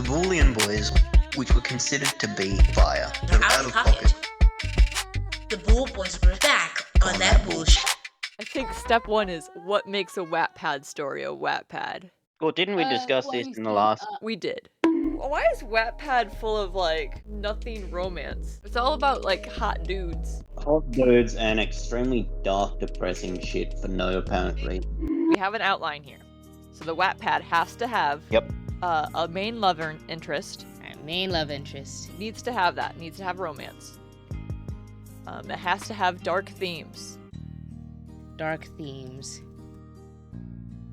Boolean boys, which were considered to be fire, They're out of pocket. The Bool boys were back on that bullshit. I think step one is what makes a Wattpad story a Wattpad. Well, didn't we discuss this in the last? We did. Why is Wattpad full of, like, nothing romance? It's all about, like, hot dudes. Hot dudes and extremely dark, depressing shit for no apparent reason. We have an outline here. So the Wattpad has to have a main love interest. Main love interest. Needs to have that. Needs to have romance. It has to have dark themes. Dark themes.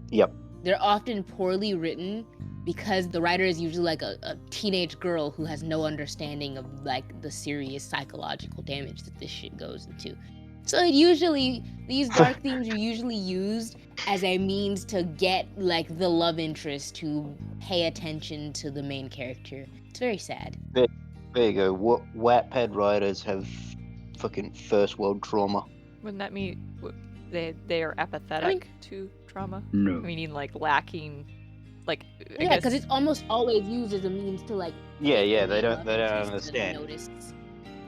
Yep. They're often poorly written because the writer is usually like a teenage girl who has no understanding of like the serious psychological damage that this shit goes into. So usually these dark themes are usually used as a means to get like the love interest to pay attention to the main character. It's very sad. There you go. Wattpad writers have fucking first world trauma. Wouldn't that mean they are apathetic to trauma? No. Meaning like lacking, like yeah, because it's almost always used as a means to like. Yeah. They don't understand. Notice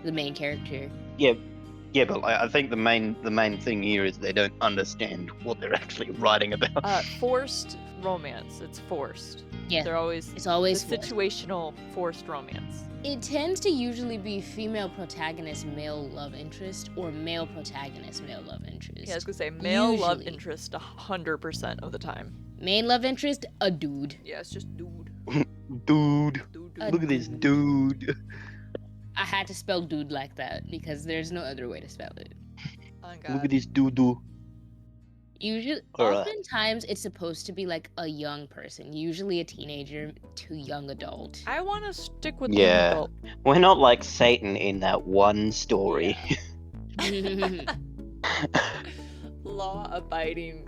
the main character. Yeah, but like, I think the main thing here is they don't understand what they're actually writing about. Forced romance. It's forced. Yeah. It's always situational forced romance. It tends to usually be female protagonist, male love interest, or male protagonist, male love interest. Yeah, I was gonna say male love interest 100% of the time. Main love interest, a dude. Yeah, it's just dude. Dude. Look at this dude. I had to spell dude like that because there's no other way to spell it. Oh God. Look at this doo-doo. Usually, oftentimes it's supposed to be like a young person, usually a teenager to young adult. I want to stick with young adult. We're not like Satan in that one story. Law-abiding.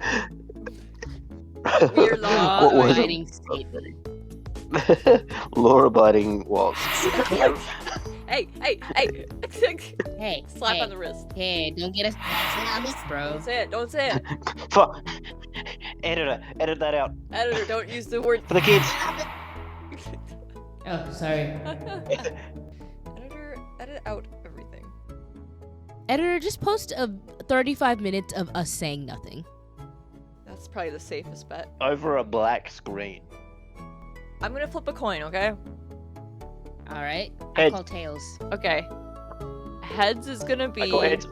We're law-abiding Satan. Law-abiding wasps. Hey! Hey! Slap on the wrist. Hey, don't get us, bro. Don't say it. Fuck. Editor, edit that out. Editor, don't use the word for the kids. Oh, sorry. Editor, edit out everything. Editor, just post 35 minutes of us saying nothing. That's probably the safest bet. Over a black screen. I'm gonna flip a coin, okay? Alright. I call tails. Okay. Heads is gonna be I call heads.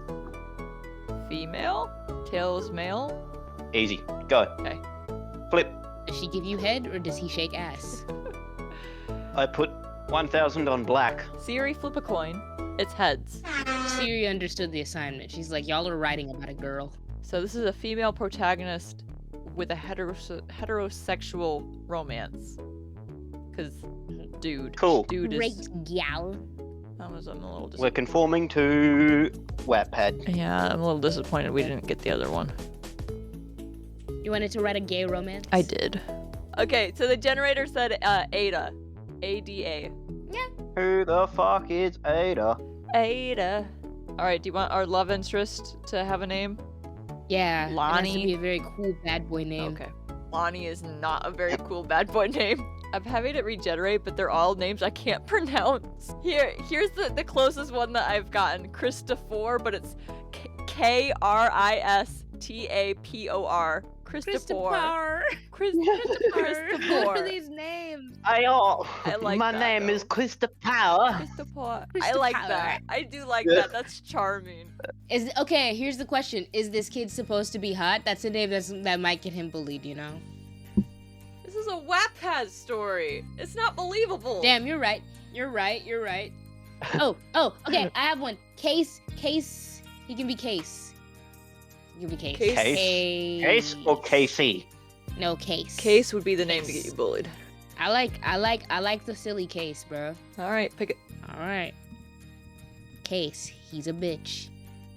Female. Tails male. Easy. Go. Okay. Flip. Does she give you head or does he shake ass? I put 1,000 on black. Siri, flip a coin. It's heads. Siri understood the assignment. She's like, y'all are writing about a girl. So this is a female protagonist with a heterosexual romance. Cause dude. Cool. Dude is... Great gal. I'm a little disappointed. We're conforming to Wattpad. Yeah, I'm a little disappointed we didn't get the other one. You wanted to write a gay romance? I did. Okay, so the generator said Ada. A-D-A. Yeah. Who the fuck is Ada? Ada. Alright, do you want our love interest to have a name? Yeah. Lonnie. It has to be a very cool bad boy name. Okay. Lonnie is not a very cool bad boy name. I'm having it regenerate, but they're all names I can't pronounce. Here's the closest one that I've gotten. Christopher, but it's Kristapor. Christopher. Christopher. What are these names? I like My that, name though. is Christopher. Christopher. I like that. I do like that. That's charming. Okay, here's the question. Is this kid supposed to be hot? That's a name that might get him bullied, you know? This is a Wattpad story. It's not believable. Damn, you're right. You're right. Oh, okay, I have one. Case. He can be Case. He can be Case. Case or Casey? No, Case. Case would be the name to get you bullied. I like the silly Case, bro. Alright, pick it. Alright. Case, he's a bitch.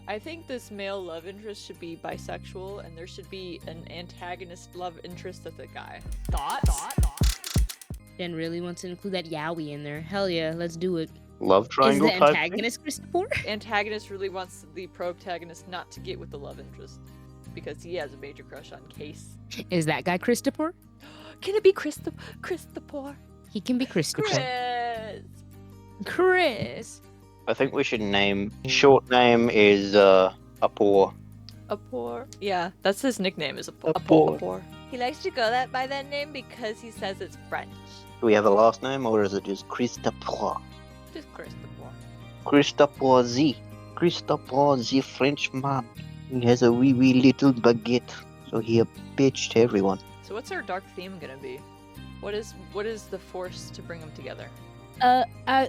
I think this male love interest should be bisexual, and there should be an antagonist love interest that's a guy. Thoughts? Jen really wants to include that yaoi in there. Hell yeah, let's do it. Love triangle Is the type antagonist Christopher? Antagonist really wants the protagonist not to get with the love interest, because he has a major crush on Case. Is that guy Christopher? Can it be Christopher? He can be Christopher. Chris. Chris. I think we should name. Short name is Apor. Apor. Yeah, that's his nickname. Is Apor. Apor. He likes to go by that name because he says it's French. Do we have a last name or is it just Christopher? Just Christopher. Christopher Z. Christopher the Frenchman. He has a wee little baguette, so he bitched everyone. So what's our dark theme gonna be? What is the force to bring them together?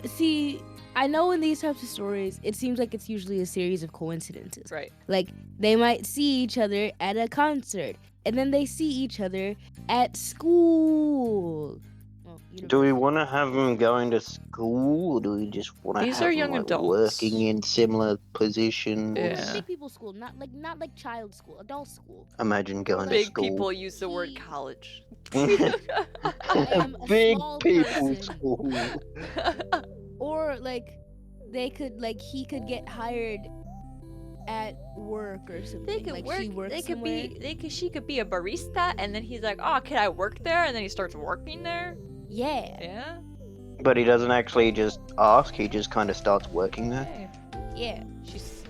See, I know in these types of stories, it seems like it's usually a series of coincidences. Right. Like, they might see each other at a concert, and then they see each other at school. Well, Do we want to have them going to school, or do we just want to These have are them young like, adults. working in similar positions? Yeah. Big people school, not like child school, adult school. Imagine going to Big school. people use the word college. I am a Big small people person. school. Or like he could get hired at work or something. They could like work. she works They could somewhere. She could be a barista, and then he's like, "Oh, can I work there?" And then he starts working there. Yeah. Yeah. But he doesn't actually just ask, he just kind of starts working there. Hey. Yeah.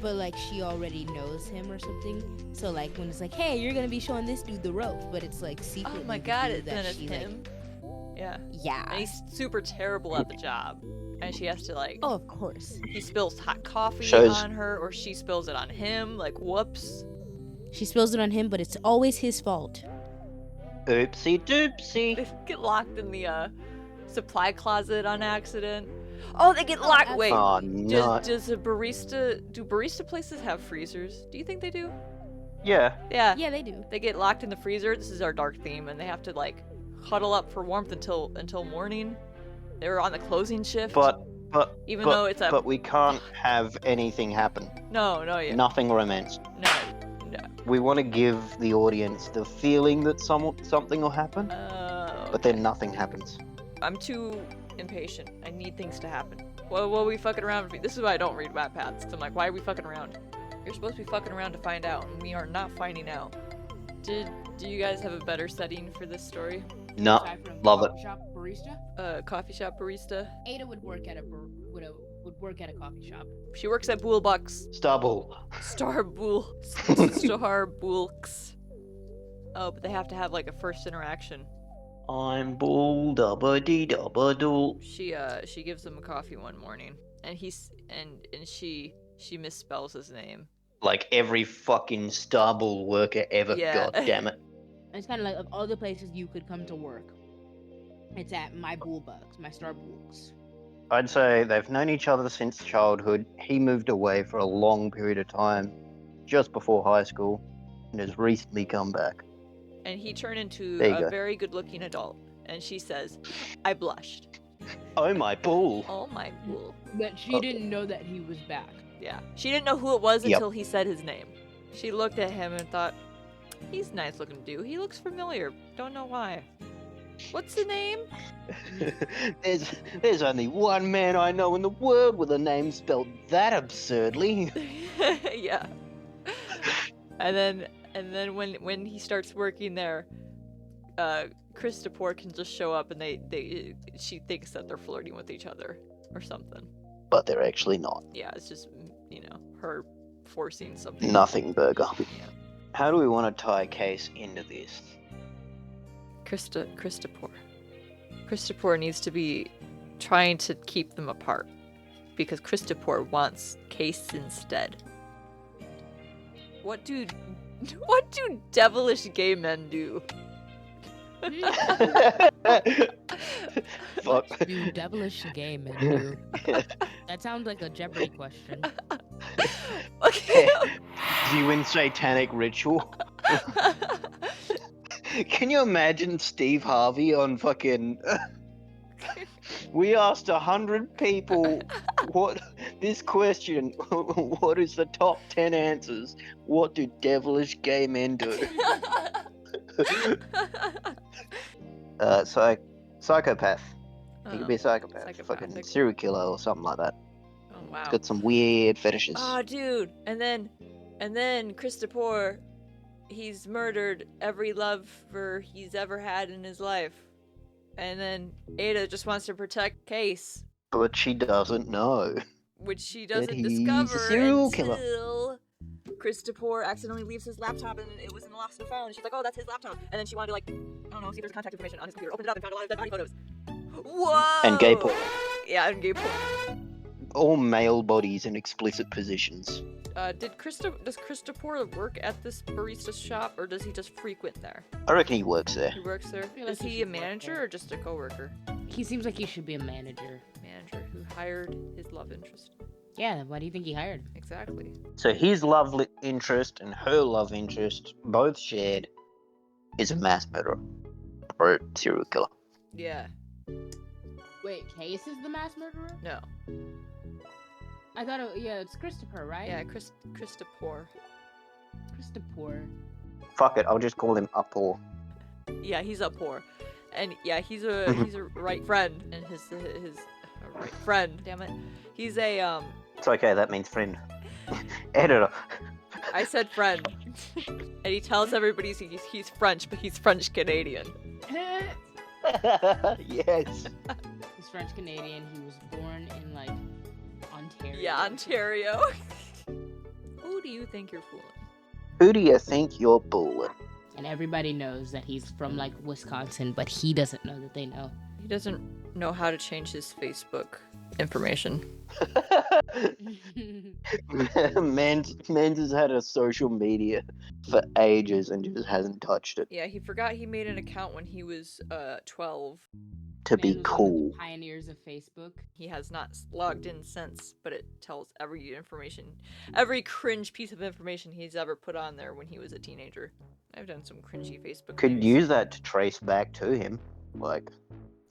But like she already knows him or something. So like when it's like, hey, you're gonna be showing this dude the ropes, but it's like secretly. Oh my the God! dude It's that then it's she, him. Yeah. Yeah. And he's super terrible at the job, and she has to like. Oh, of course. He spills hot coffee Shows- on her, or she spills it on him. Like, whoops. She spills it on him, but it's always his fault. Oopsie doopsie. They get locked in the supply closet on accident. Oh, they get locked. Wait. Oh, no. Do barista places have freezers? Do you think they do? Yeah. Yeah. Yeah, they do. They get locked in the freezer. This is our dark theme, and they have to like huddle up for warmth until morning. They were on the closing shift. But even though it's a But we can't have anything happen. no, yeah, Nothing romance. no. We want to give the audience the feeling that something will happen, but then nothing happens. I'm too impatient. I need things to happen. What are we fucking around for? This is why I don't read Wattpads. 'Cause I'm like, why are we fucking around? You're supposed to be fucking around to find out, and we are not finding out. Do you guys have a better setting for this story? No, Aside from love it. coffee shop barista. Coffee shop barista. Ada would work at would work at a coffee shop. She works at Bool Bucks. Stubble. Star Bool. Star Boolks. Oh, but they have to have like a first interaction. I'm Bool, dubba dee dubba dool. She gives him a coffee one morning, and she misspells his name. Like every fucking Stubble worker ever. Yeah. God damn it. It's kind of like of all the places you could come to work, it's at my Bool Bucks, my Starbucks. I'd say they've known each other since childhood. He moved away for a long period of time, just before high school, and has recently come back. And he turned into There you a go. very good-looking adult. And she says, "I blushed." Oh my Bool. Oh my Bool. But she didn't know that he was back. Yeah. She didn't know who it was Yep. until he said his name. She looked at him and thought, he's nice looking dude. He looks familiar. Don't know why. What's the name? There's only one man I know in the world with a name spelled that absurdly. Yeah. And then when he starts working there, Christopher can just show up and she thinks that they're flirting with each other or something. But they're actually not. Yeah, it's just, her forcing something. Nothing burger. Yeah. How do we want to tie Case into this? Christopher needs to be trying to keep them apart because Christopher wants Case instead. What do devilish gay men do? Fuck. Do devilish gay men do? That sounds like a Jeopardy question. Okay. Genuine satanic ritual. Can you imagine Steve Harvey on fucking... We asked 100 people this question. What is the top 10 answers? What do devilish gay men do? Psychopath. He could be a psychopath. Fucking Psychopathic. serial killer or something like that. Oh wow. Got some weird fetishes. Oh, dude. And then Christopher, he's murdered every lover he's ever had in his life. And then Ada just wants to protect Case, But she doesn't know. which she That doesn't he's a discover serial killer. until Christopher accidentally leaves his laptop and it was in the lost and found. And she's like, oh, that's his laptop. And then she wanted to, like, I don't know, see if there's contact information on his computer. Opened it up and found a lot of dead body photos. Whoa! And gay porn. Yeah, and gay porn. All male bodies in explicit positions. Does Christopher work at this barista shop, or does he just frequent there? I reckon he works there. He works there. feel like Is he he a should work manager there. or just a coworker? He seems like he should be a manager. Manager who hired his love interest. Yeah, why do you think he hired? Exactly. So his love interest and her love interest, both shared, is a mass murderer. Or a serial killer. Yeah. Wait, Case is the mass murderer? No. I thought it's Christopher, right? Yeah, Christopher. Christopher. Fuck it, I'll just call him Upor. Yeah, he's a poor, and yeah, he's a right friend, and his right friend. Damn it, he's a It's okay, that means friend. Editor. I said friend, and he tells everybody he's French, but he's French Canadian. Yes. He's French Canadian. He was born in like Ontario. Yeah, Ontario. Who do you think you're fooling? Who do you think you're bullying? And everybody knows that he's from like Wisconsin, but he doesn't know that they know. He doesn't know how to change his Facebook information. Mans has had a social media for ages and just hasn't touched it. Yeah, he forgot he made an account when he was 12. To Man be was one of the cool. Pioneers of Facebook. He has not logged in since, but it tells every every cringe piece of information he's ever put on there when he was a teenager. I've done some cringy Facebook Could things. use that to trace back to him. Like,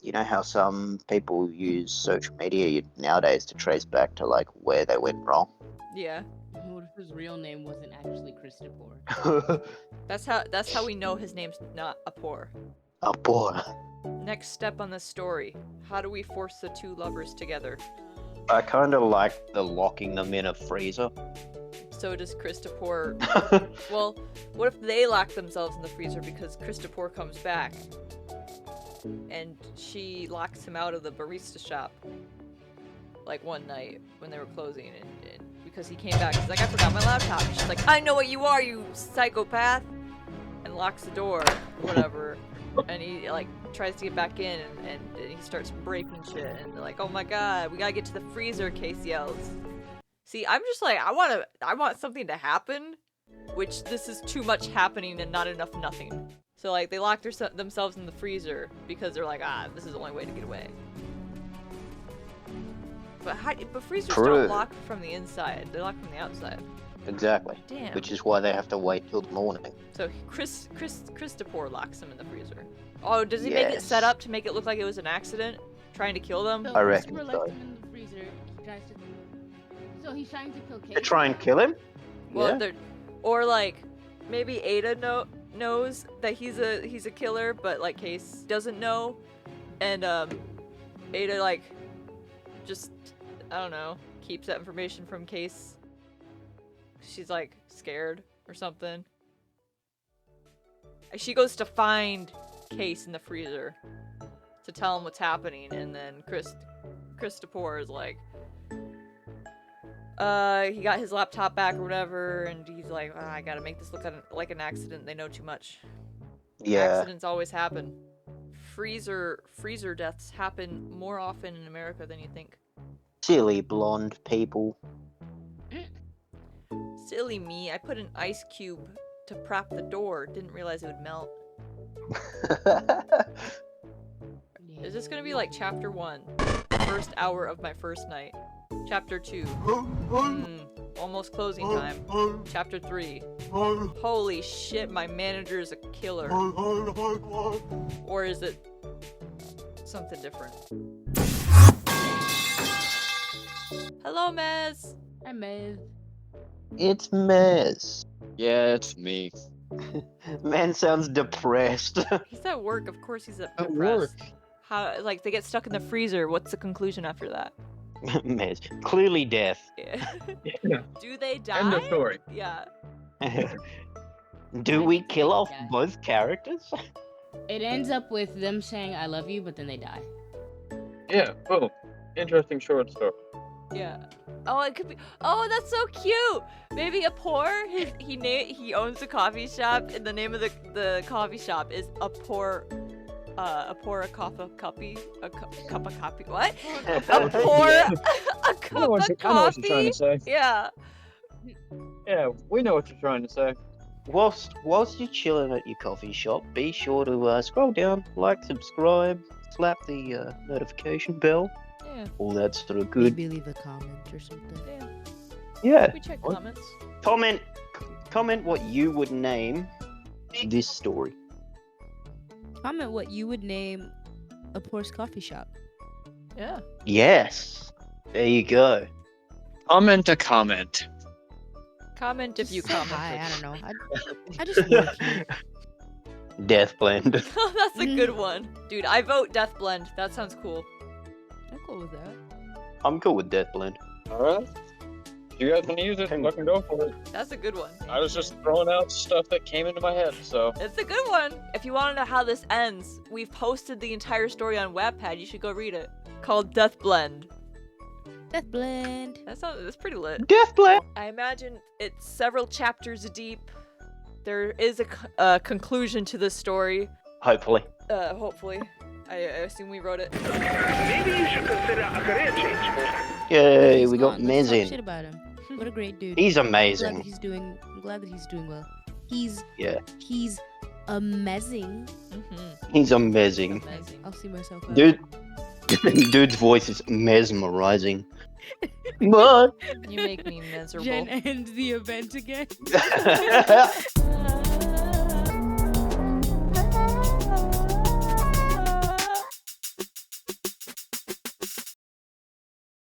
you know how some people use social media nowadays to trace back to like where they went wrong? Yeah, What if his real name wasn't actually Christopher? that's how we know his name's not a poor. Oh boy. Next step on the story. How do we force the two lovers together? I kind of like the locking them in a freezer. So does Christopher. Well, what if they lock themselves in the freezer because Christopher comes back and she locks him out of the barista shop like one night when they were closing, and because he came back, he's like, I forgot my laptop. And she's like, I know what you are, you psychopath, and locks the door, whatever. And he like tries to get back in, and he starts breaking shit, and they're like, oh my god, we gotta get to the freezer, Case yells. See, I'm just like, I want something to happen, which this is too much happening and not enough nothing. So like, they lock themselves in the freezer because they're like, this is the only way to get away. But freezers True. don't lock from the inside; they lock from the outside. Exactly. Damn. Which is why they have to wait till the morning. So Christopher locks him in the freezer. Oh, does he make it set Yes. up to make it look like it was an accident, trying to kill them? So I reckon Christopher so. left him in the freezer. He tries to. So he's trying to kill Case. To try and kill him? Well, Yeah. or like maybe Ada knows that he's a killer, but like Case doesn't know, and Ada like just, I don't know, keeps that information from Case. She's like scared or something. She goes to find Case in the freezer to tell him what's happening, and then Christopher is like, he got his laptop back or whatever, and he's like, I gotta make this look like an accident. They know too much. Yeah. Accidents always happen. Freezer deaths happen more often in America than you think. Silly blonde people. Silly me, I put an ice cube to prop the door. Didn't realize it would melt. Is this gonna be like chapter 1? The first hour of my first night. Chapter 2. Almost closing time. Chapter 3. Holy shit, my manager is a killer. Or is it something different? Hello, Mez! Hi, Maeve. It's Mez. Yeah, it's me. Man sounds depressed. He's at work, of course he's At depressed. work. How, like, they get stuck in the freezer. What's the conclusion after that? Mez. Clearly death. Yeah. Yeah. Do they die? End of story. Yeah. Do we kill off both characters? It ends up with them saying "I love you," but then they die. Yeah, boom. Interesting short story. Yeah. Oh, it could be. Oh, that's so cute. Maybe a poor. He owns a coffee shop, and the name of the coffee shop is a poor. A cup of coffee. Cup of coffee. What? A pour. Yeah. A cup I know what of you're trying coffee. to say. Yeah. Yeah, we know what you're trying to say. Whilst you're chilling at your coffee shop, be sure to scroll down, like, subscribe, slap the notification bell, Yeah. all that sort of good. Maybe leave a comment or something. Yeah. Yeah. We check What? comments. Comment what you would name this story. Comment what you would name a Poor's coffee shop. Yeah. Yes. There you go. Comment a comment. Comment if you commented. Hi, I don't know. I just work here. Death blend. That's a good one, dude. I vote Death Blend. That sounds cool. I'm cool with that. I'm cool with death blend. Alright. If you guys want to use it, fucking go for it. That's a good one. I was just throwing out stuff that came into my head, so. It's a good one. If you want to know how this ends, we've posted the entire story on Wattpad. You should go read it. Called Death Blend. Death blend. That's pretty lit. Death blend. I imagine it's several chapters deep. There is a conclusion to this story. Hopefully. Hopefully. I assume we wrote it. Maybe you should consider a career change. Yay, He's we got gone. Let's talk Mez shit in. about him. What a great dude. He's I'm glad that amazing. he's doing. I'm glad that he's doing well. He's amazing. Mm-hmm. He's amazing. Amazing. I'll see myself out. Dude, dude's voice is mesmerizing. But You make me miserable. Jen ends the event again. Uh,